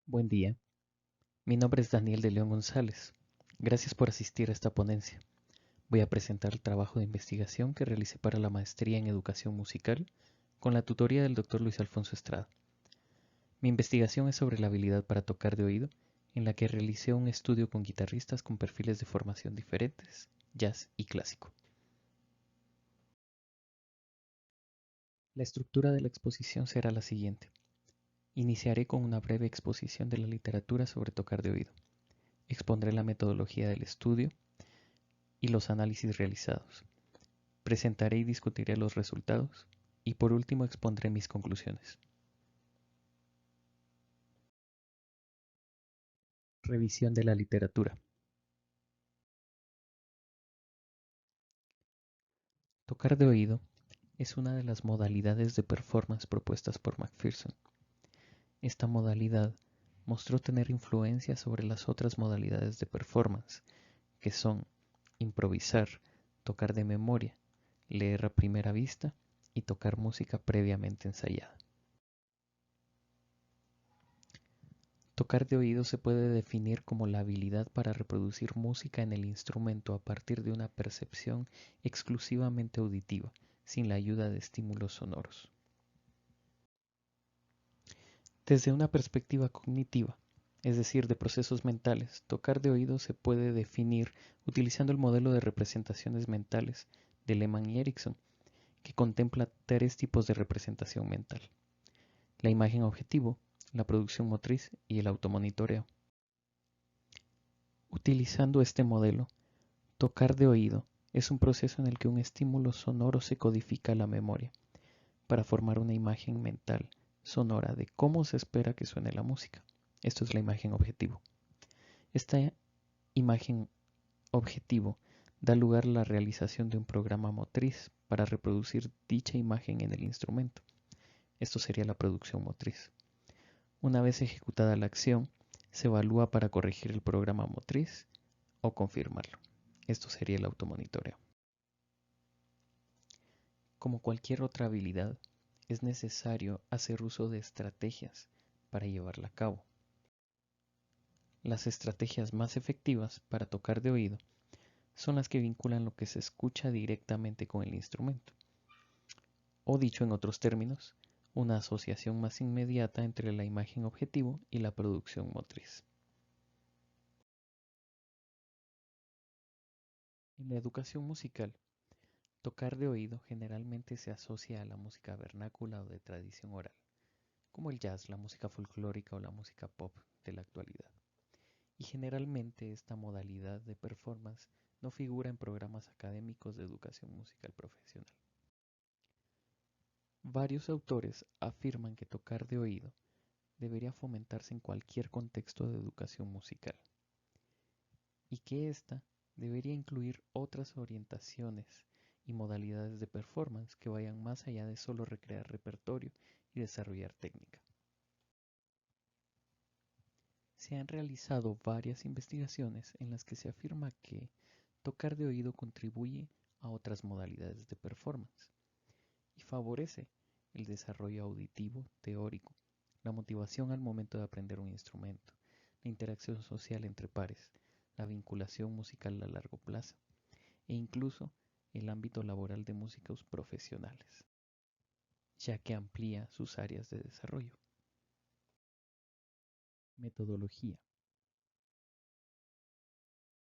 Buen día, mi nombre es Daniel de León González. Gracias por asistir a esta ponencia. Voy a presentar el trabajo de investigación que realicé para la maestría en educación musical con la tutoría del Dr. Luis Alfonso Estrada. Mi investigación es sobre la habilidad para tocar de oído, en la que realicé un estudio con guitarristas con perfiles de formación diferentes, jazz y clásico. La estructura de la exposición será la siguiente. Iniciaré con una breve exposición de la literatura sobre tocar de oído. Expondré la metodología del estudio y los análisis realizados. Presentaré y discutiré los resultados y por último expondré mis conclusiones. Revisión de la literatura. Tocar de oído es una de las modalidades de performance propuestas por McPherson. Esta modalidad mostró tener influencia sobre las otras modalidades de performance, que son improvisar, tocar de memoria, leer a primera vista y tocar música previamente ensayada. Tocar de oído se puede definir como la habilidad para reproducir música en el instrumento a partir de una percepción exclusivamente auditiva, sin la ayuda de estímulos sonoros. Desde una perspectiva cognitiva, es decir, de procesos mentales, tocar de oído se puede definir utilizando el modelo de representaciones mentales de Lehmann y Erickson, que contempla tres tipos de representación mental: la imagen objetivo, la producción motriz y el automonitoreo. Utilizando este modelo, tocar de oído es un proceso en el que un estímulo sonoro se codifica a la memoria para formar una imagen mental sonora de cómo se espera que suene la música. Esto es la imagen objetivo. Esta imagen objetivo da lugar a la realización de un programa motriz para reproducir dicha imagen en el instrumento. Esto sería la producción motriz. Una vez ejecutada la acción, se evalúa para corregir el programa motriz o confirmarlo. Esto sería el automonitoreo. Como cualquier otra habilidad, es necesario hacer uso de estrategias para llevarla a cabo. Las estrategias más efectivas para tocar de oído son las que vinculan lo que se escucha directamente con el instrumento, o dicho en otros términos, una asociación más inmediata entre la imagen objetivo y la producción motriz. En la educación musical, tocar de oído generalmente se asocia a la música vernácula o de tradición oral, como el jazz, la música folclórica o la música pop de la actualidad. Y generalmente esta modalidad de performance no figura en programas académicos de educación musical profesional. Varios autores afirman que tocar de oído debería fomentarse en cualquier contexto de educación musical y que ésta debería incluir otras orientaciones y modalidades de performance que vayan más allá de solo recrear repertorio y desarrollar técnica. Se han realizado varias investigaciones en las que se afirma que tocar de oído contribuye a otras modalidades de performance y favorece el desarrollo auditivo teórico, la motivación al momento de aprender un instrumento, la interacción social entre pares, la vinculación musical a largo plazo e incluso el ámbito laboral de músicos profesionales, ya que amplía sus áreas de desarrollo. Metodología.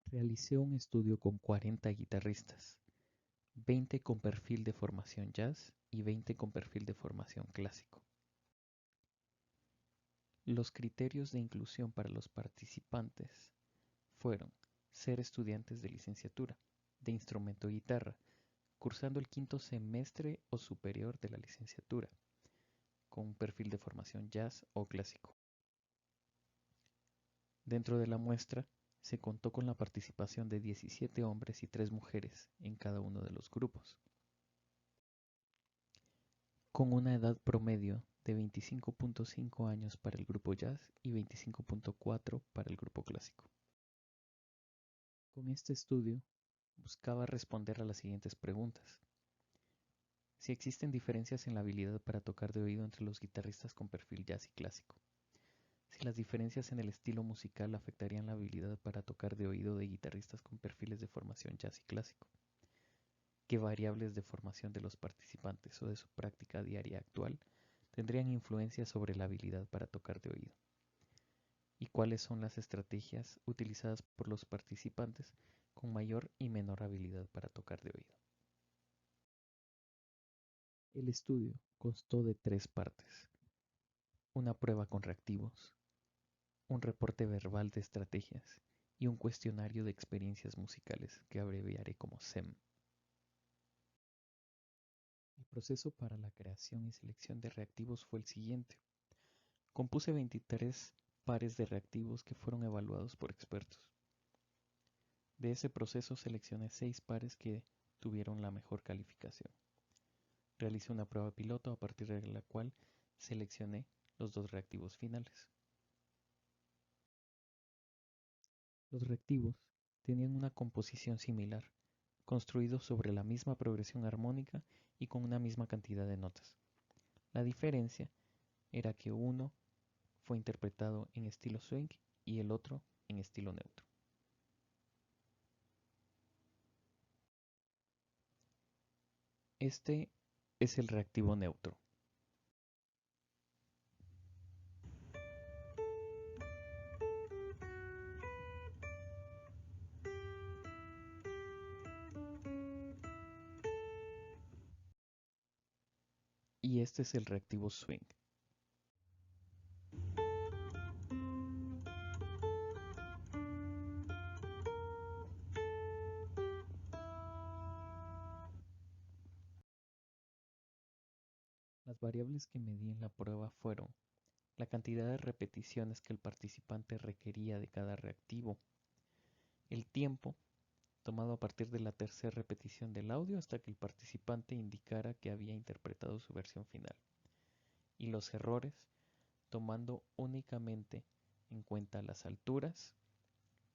Realicé un estudio con 40 guitarristas, 20 con perfil de formación jazz y 20 con perfil de formación clásico. Los criterios de inclusión para los participantes fueron ser estudiantes de licenciatura, de instrumento guitarra, cursando el quinto semestre o superior de la licenciatura, con un perfil de formación jazz o clásico. Dentro de la muestra se contó con la participación de 17 hombres y 3 mujeres en cada uno de los grupos, con una edad promedio de 25.5 años para el grupo jazz y 25.4 para el grupo clásico. Con este estudio buscaba responder a las siguientes preguntas: si existen diferencias en la habilidad para tocar de oído entre los guitarristas con perfil jazz y clásico, si las diferencias en el estilo musical afectarían la habilidad para tocar de oído de guitarristas con perfiles de formación jazz y clásico, qué variables de formación de los participantes o de su práctica diaria actual tendrían influencia sobre la habilidad para tocar de oído, y cuáles son las estrategias utilizadas por los participantes con mayor y menor habilidad para tocar de oído. El estudio constó de 3 partes: una prueba con reactivos, un reporte verbal de estrategias y un cuestionario de experiencias musicales que abreviaré como SEM. El proceso para la creación y selección de reactivos fue el siguiente. Compuse 23 pares de reactivos que fueron evaluados por expertos. De ese proceso seleccioné 6 pares que tuvieron la mejor calificación. Realicé una prueba piloto a partir de la cual seleccioné los 2 reactivos finales. Los reactivos tenían una composición similar, construidos sobre la misma progresión armónica y con una misma cantidad de notas. La diferencia era que uno fue interpretado en estilo swing y el otro en estilo neutro. Este es el reactivo neutro. Y este es el reactivo swing. Las variables que medí en la prueba fueron la cantidad de repeticiones que el participante requería de cada reactivo, el tiempo tomado a partir de la tercera repetición del audio hasta que el participante indicara que había interpretado su versión final, y los errores, tomando únicamente en cuenta las alturas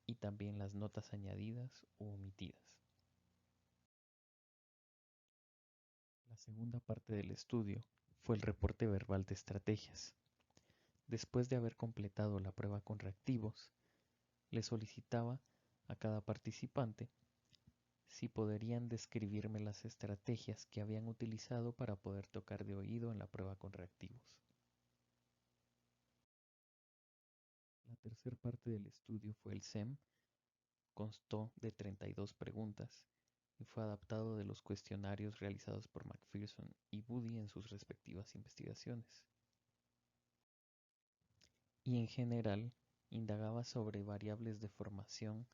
y también las notas añadidas u omitidas. La segunda parte del estudio fue el reporte verbal de estrategias. Después de haber completado la prueba con reactivos, le solicitaba a cada participante si podrían describirme las estrategias que habían utilizado para poder tocar de oído en la prueba con reactivos. La tercera parte del estudio fue el SEM, constó de 32 preguntas y fue adaptado de los cuestionarios realizados por McPherson y Woody en sus respectivas investigaciones. Y en general indagaba sobre variables de formación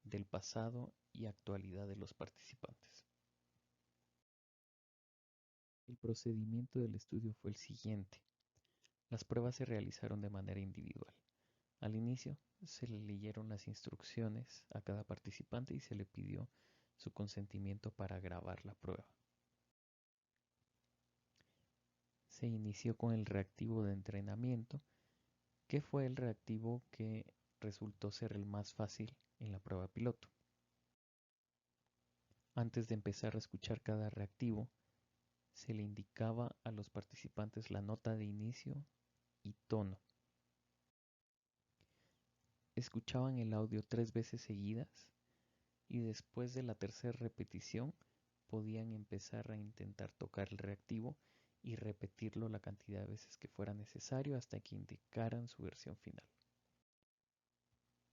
del pasado y actualidad de los participantes. El procedimiento del estudio fue el siguiente. Las pruebas se realizaron de manera individual. Al inicio se le leyeron las instrucciones a cada participante y se le pidió su consentimiento para grabar la prueba. Se inició con el reactivo de entrenamiento, que fue el reactivo que resultó ser el más fácil en la prueba piloto. Antes de empezar a escuchar cada reactivo, se le indicaba a los participantes la nota de inicio y tono. Escuchaban el audio 3 veces seguidas y después de la tercera repetición podían empezar a intentar tocar el reactivo y repetirlo la cantidad de veces que fuera necesario hasta que indicaran su versión final.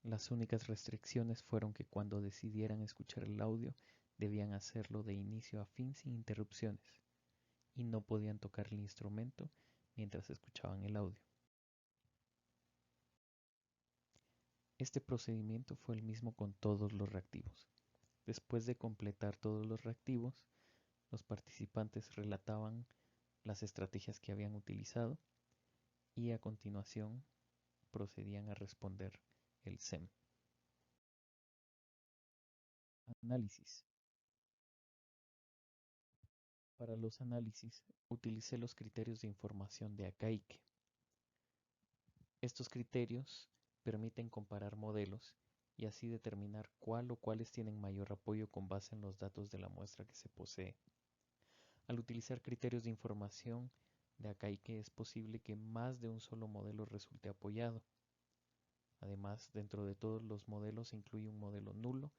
Las únicas restricciones fueron que cuando decidieran escuchar el audio debían hacerlo de inicio a fin sin interrupciones y no podían tocar el instrumento mientras escuchaban el audio. Este procedimiento fue el mismo con todos los reactivos. Después de completar todos los reactivos, los participantes relataban las estrategias que habían utilizado y a continuación procedían a responder el SEM. Análisis. Para los análisis utilicé los criterios de información de Akaike. Estos criterios permiten comparar modelos y así determinar cuál o cuáles tienen mayor apoyo con base en los datos de la muestra que se posee. Al utilizar criterios de información De acá y que es posible que más de un solo modelo resulte apoyado. Además, dentro de todos los modelos se incluye un modelo nulo,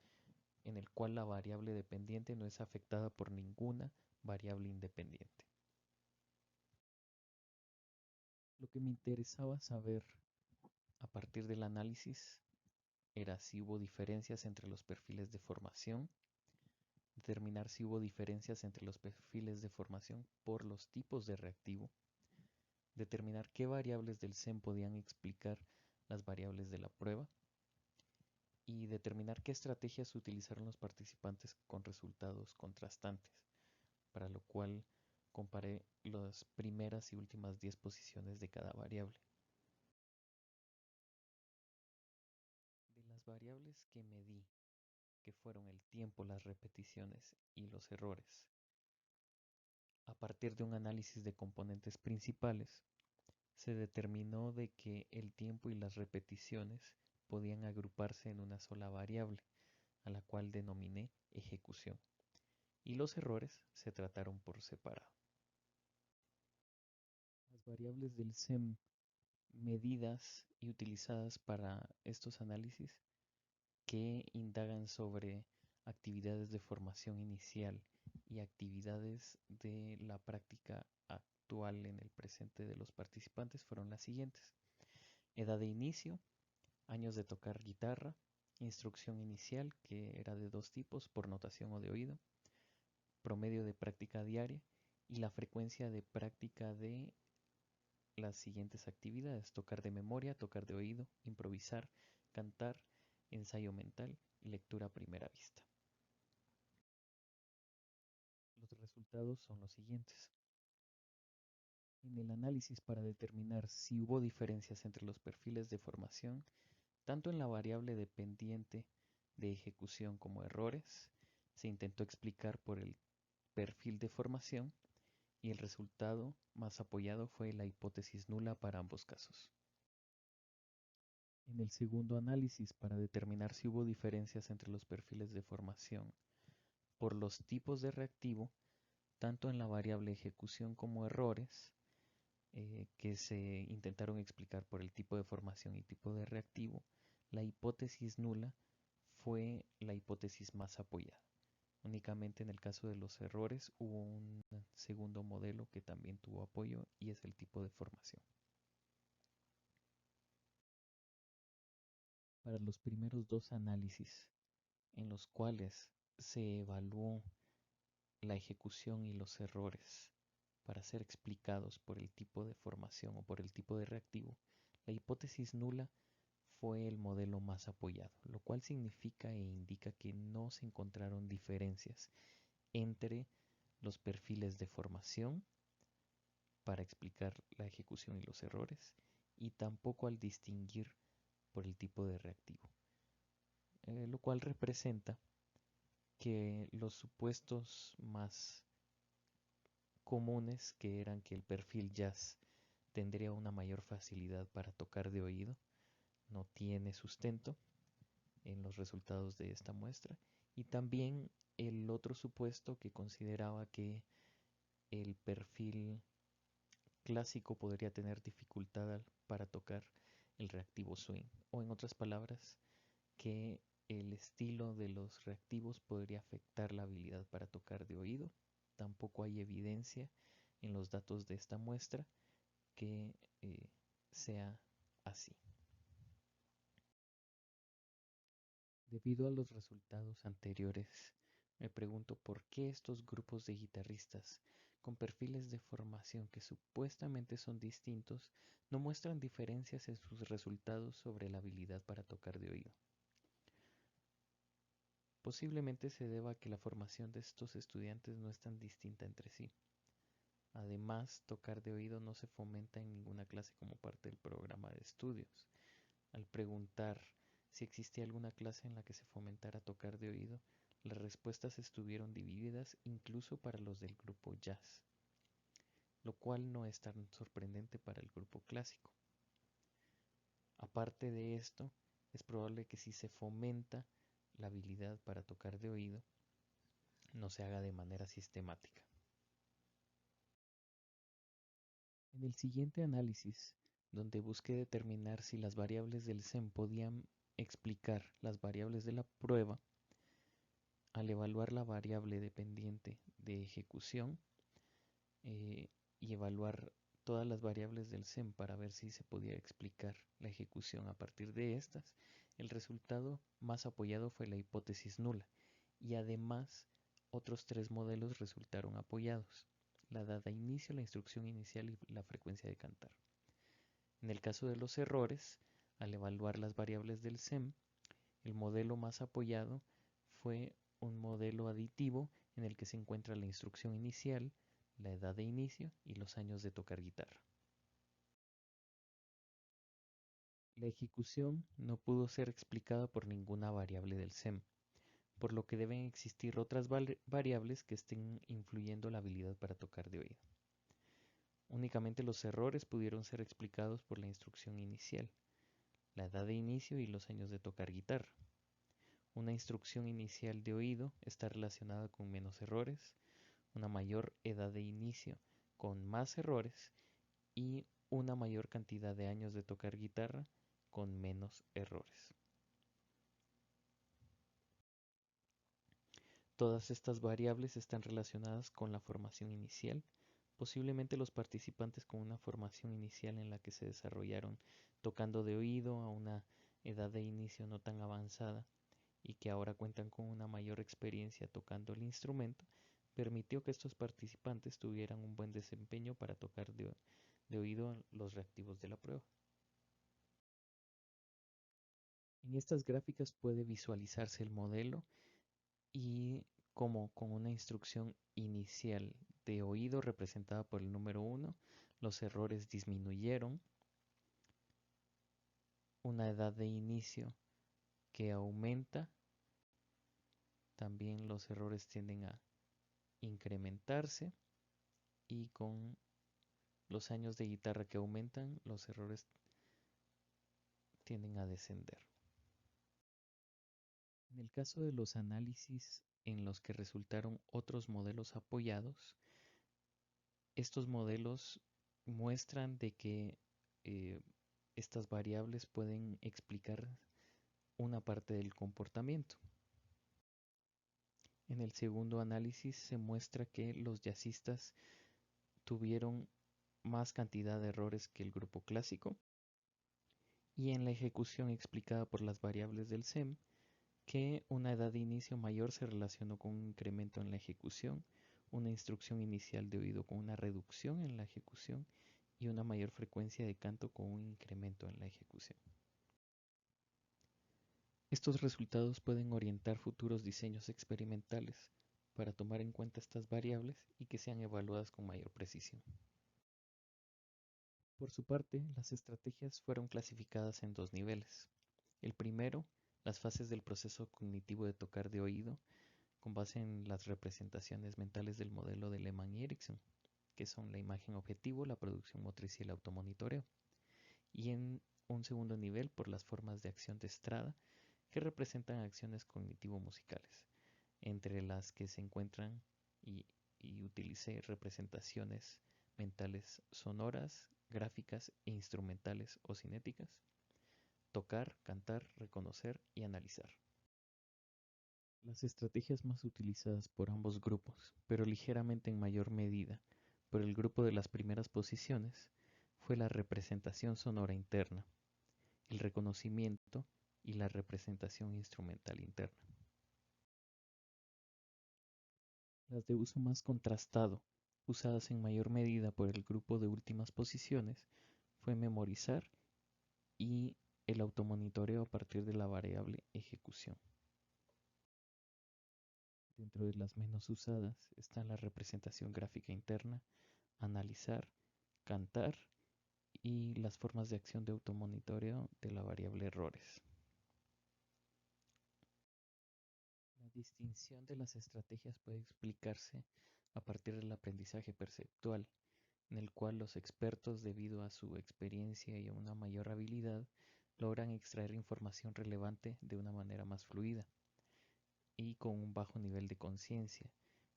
en el cual la variable dependiente no es afectada por ninguna variable independiente. Lo que me interesaba saber a partir del análisis era si hubo diferencias entre los perfiles de formación, determinar si hubo diferencias entre los perfiles de formación por los tipos de reactivo, determinar qué variables del SEM podían explicar las variables de la prueba y determinar qué estrategias utilizaron los participantes con resultados contrastantes, para lo cual comparé las primeras y últimas 10 posiciones de cada variable. De las variables que medí, que fueron el tiempo, las repeticiones y los errores, a partir de un análisis de componentes principales, se determinó de que el tiempo y las repeticiones podían agruparse en una sola variable, a la cual denominé ejecución, y los errores se trataron por separado. Las variables del SEM medidas y utilizadas para estos análisis que indagan sobre actividades de formación inicial y actividades de la práctica actual en el presente de los participantes fueron las siguientes: edad de inicio, años de tocar guitarra, instrucción inicial, que era de dos tipos, por notación o de oído, promedio de práctica diaria y la frecuencia de práctica de las siguientes actividades: tocar de memoria, tocar de oído, improvisar, cantar, ensayo mental y lectura a primera vista. Los resultados son los siguientes. En el análisis para determinar si hubo diferencias entre los perfiles de formación, tanto en la variable dependiente de ejecución como errores, se intentó explicar por el perfil de formación y el resultado más apoyado fue la hipótesis nula para ambos casos. En el segundo análisis para determinar si hubo diferencias entre los perfiles de formación por los tipos de reactivo, tanto en la variable ejecución como errores, que se intentaron explicar por el tipo de formación y tipo de reactivo, la hipótesis nula fue la hipótesis más apoyada. Únicamente en el caso de los errores hubo un segundo modelo que también tuvo apoyo y es el tipo de formación. Para los primeros dos análisis, en los cuales se evaluó la ejecución y los errores para ser explicados por el tipo de formación o por el tipo de reactivo, la hipótesis nula fue el modelo más apoyado, lo cual significa e indica que no se encontraron diferencias entre los perfiles de formación para explicar la ejecución y los errores, y tampoco al distinguir por el tipo de reactivo, lo cual representa que los supuestos más comunes, que eran que el perfil jazz tendría una mayor facilidad para tocar de oído, no tiene sustento en los resultados de esta muestra, y también el otro supuesto que consideraba que el perfil clásico podría tener dificultad para tocar el reactivo swing, o en otras palabras, que el estilo de los reactivos podría afectar la habilidad para tocar de oído. Tampoco hay evidencia en los datos de esta muestra que sea así. Debido a los resultados anteriores, me pregunto por qué estos grupos de guitarristas con perfiles de formación que supuestamente son distintos no muestran diferencias en sus resultados sobre la habilidad para tocar de oído. Posiblemente se deba a que la formación de estos estudiantes no es tan distinta entre sí. Además, tocar de oído no se fomenta en ninguna clase como parte del programa de estudios. Al preguntar si existía alguna clase en la que se fomentara tocar de oído, las respuestas estuvieron divididas incluso para los del grupo jazz, lo cual no es tan sorprendente para el grupo clásico. Aparte de esto, es probable que si se fomenta la habilidad para tocar de oído, no se haga de manera sistemática. En el siguiente análisis, donde busqué determinar si las variables del SEM podían explicar las variables de la prueba, al evaluar la variable dependiente de ejecución y evaluar todas las variables del SEM para ver si se podía explicar la ejecución a partir de estas, el resultado más apoyado fue la hipótesis nula, y además otros tres modelos resultaron apoyados: la edad de inicio, la instrucción inicial y la frecuencia de cantar. En el caso de los errores, al evaluar las variables del SEM, el modelo más apoyado fue un modelo aditivo en el que se encuentra la instrucción inicial, la edad de inicio y los años de tocar guitarra. La ejecución no pudo ser explicada por ninguna variable del SEM, por lo que deben existir otras variables que estén influyendo la habilidad para tocar de oído. Únicamente los errores pudieron ser explicados por la instrucción inicial, la edad de inicio y los años de tocar guitarra. Una instrucción inicial de oído está relacionada con menos errores, una mayor edad de inicio con más errores y una mayor cantidad de años de tocar guitarra con menos errores. Todas estas variables están relacionadas con la formación inicial. Posiblemente los participantes con una formación inicial en la que se desarrollaron tocando de oído a una edad de inicio no tan avanzada y que ahora cuentan con una mayor experiencia tocando el instrumento, permitió que estos participantes tuvieran un buen desempeño para tocar de oído los reactivos de la prueba. En estas gráficas puede visualizarse el modelo y como con una instrucción inicial de oído representada por el número 1, los errores disminuyeron, una edad de inicio que aumenta, también los errores tienden a incrementarse y con los años de guitarra que aumentan, los errores tienden a descender. En el caso de los análisis en los que resultaron otros modelos apoyados, estos modelos muestran de que estas variables pueden explicar una parte del comportamiento. En el segundo análisis se muestra que los jazzistas tuvieron más cantidad de errores que el grupo clásico, y en la ejecución explicada por las variables del SEM, que una edad de inicio mayor se relacionó con un incremento en la ejecución, una instrucción inicial de oído con una reducción en la ejecución y una mayor frecuencia de canto con un incremento en la ejecución. Estos resultados pueden orientar futuros diseños experimentales para tomar en cuenta estas variables y que sean evaluadas con mayor precisión. Por su parte, las estrategias fueron clasificadas en dos niveles. El primero, las fases del proceso cognitivo de tocar de oído, con base en las representaciones mentales del modelo de Lehmann y Erickson, que son la imagen objetivo, la producción motriz y el automonitoreo. Y en un segundo nivel, por las formas de acción de Strada, que representan acciones cognitivo-musicales, entre las que se encuentran y utilicé representaciones mentales sonoras, gráficas e instrumentales o cinéticas, tocar, cantar, reconocer y analizar. Las estrategias más utilizadas por ambos grupos, pero ligeramente en mayor medida por el grupo de las primeras posiciones, fue la representación sonora interna, el reconocimiento y la representación instrumental interna. Las de uso más contrastado, usadas en mayor medida por el grupo de últimas posiciones, fue memorizar y el automonitoreo a partir de la variable ejecución. Dentro de las menos usadas están la representación gráfica interna, analizar, cantar y las formas de acción de automonitoreo de la variable errores. La distinción de las estrategias puede explicarse a partir del aprendizaje perceptual, en el cual los expertos, debido a su experiencia y a una mayor habilidad, logran extraer información relevante de una manera más fluida y con un bajo nivel de conciencia,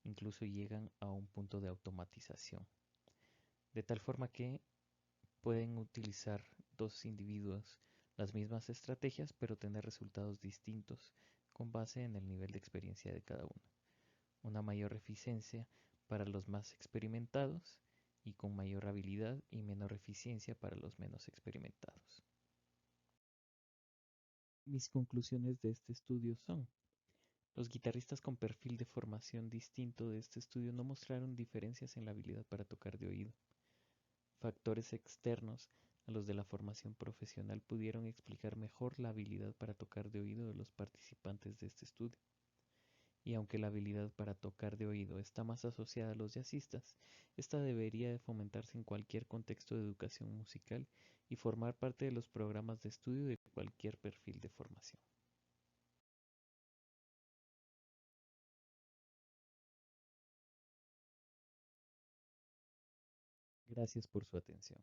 incluso llegan a un punto de automatización. de tal forma que pueden utilizar dos individuos las mismas estrategias, pero tener resultados distintos con base en el nivel de experiencia de cada uno. Una mayor eficiencia para los más experimentados y con mayor habilidad y menor eficiencia para los menos experimentados. Mis conclusiones de este estudio son: los guitarristas con perfil de formación distinto de este estudio no mostraron diferencias en la habilidad para tocar de oído. Factores externos a los de la formación profesional pudieron explicar mejor la habilidad para tocar de oído de los participantes de este estudio. Y aunque la habilidad para tocar de oído está más asociada a los jazzistas, esta debería de fomentarse en cualquier contexto de educación musical y formar parte de los programas de estudio de cualquier perfil de formación. Gracias por su atención.